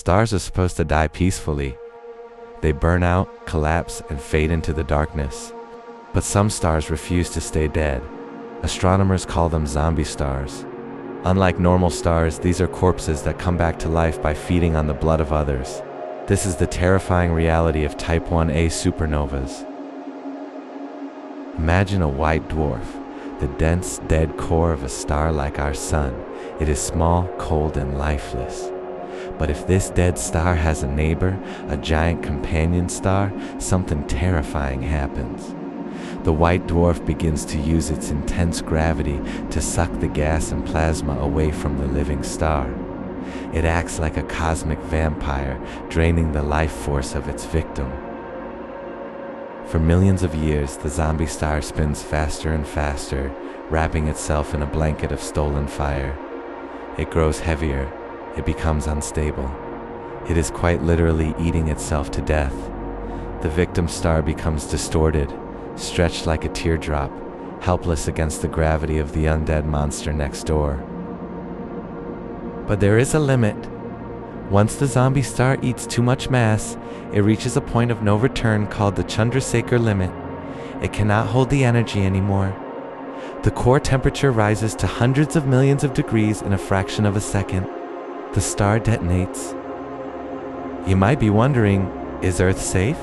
Stars are supposed to die peacefully. They burn out, collapse, and fade into the darkness. But some stars refuse to stay dead. Astronomers call them zombie stars. Unlike normal stars, these are corpses that come back to life by feeding on the blood of others. This is the terrifying reality of Type 1a supernovas. Imagine a white dwarf, the dense, dead core of a star like our Sun. It is small, cold, and lifeless. But if this dead star has a neighbor, a giant companion star, something terrifying happens. The white dwarf begins to use its intense gravity to suck the gas and plasma away from the living star. It acts like a cosmic vampire, draining the life force of its victim. For millions of years, the zombie star spins faster and faster, wrapping itself in a blanket of stolen fire. It grows heavier. It becomes unstable. It is quite literally eating itself to death. The victim star becomes distorted, stretched like a teardrop, helpless against the gravity of the undead monster next door. But there is a limit. Once the zombie star eats too much mass, it reaches a point of no return called the Chandrasekhar Limit. It cannot hold the energy anymore. The core temperature rises to hundreds of millions of degrees in a fraction of a second. The star detonates. You might be wondering, is Earth safe?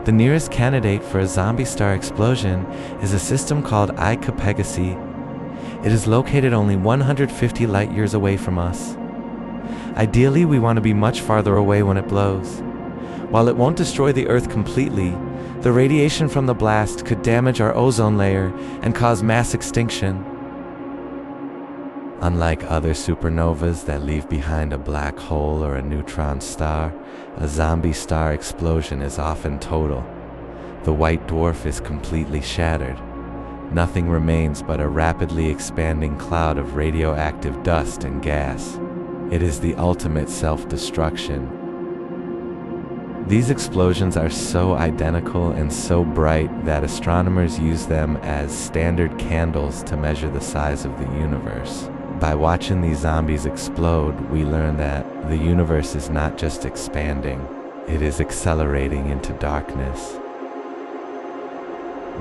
The nearest candidate for a zombie star explosion is a system called Ia Supernovae. It is located only 150 light years away from us. Ideally, we want to be much farther away when it blows. While it won't destroy the Earth completely, the radiation from the blast could damage our ozone layer and cause mass extinction. Unlike other supernovas that leave behind a black hole or a neutron star, a zombie star explosion is often total. The white dwarf is completely shattered. Nothing remains but a rapidly expanding cloud of radioactive dust and gas. It is the ultimate self-destruction. These explosions are so identical and so bright that astronomers use them as standard candles to measure the size of the universe. By watching these zombies explode, we learn that the universe is not just expanding, it is accelerating into darkness.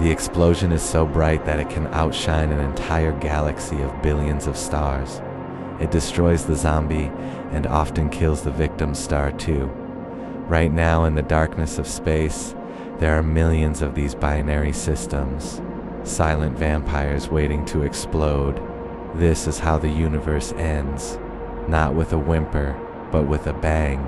The explosion is so bright that it can outshine an entire galaxy of billions of stars. It destroys the zombie and often kills the victim star too. Right now, in the darkness of space, there are millions of these binary systems, silent vampires waiting to explode. This is how the universe ends, not with a whimper, but with a bang.